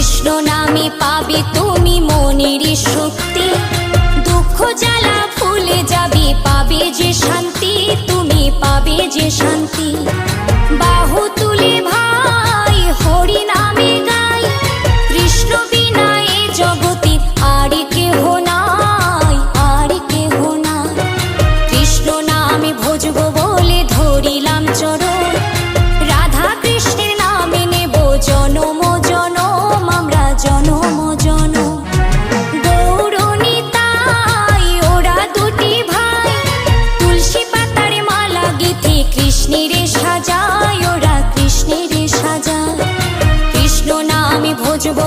কৃষ্ণ নামে পাবে তুমি মনের শক্তি, দুঃখ জ্বালা ভুলে যাবে, পাবে যে শান্তি, তুমি পাবে যে শান্তি। বাহু তুলে ভাই হরি নামে গাই, কৃষ্ণ বিনা এ জগতে আর কেহ নাই, আর কেহ নাই। কৃষ্ণ নামে ভজবো বলে ধরিলাম চরণ, রাধা কৃষ্ণের নামে নেব জনম জনম, আমরা জনম জনম। গৌরনিতাই ওরা দুটি ভাই, তুলসী পাতার মালা গেঁথে কৃষ্ণের সাজায়, ওরা কৃষ্ণের সাজায়। কৃষ্ণ নামে ভজবো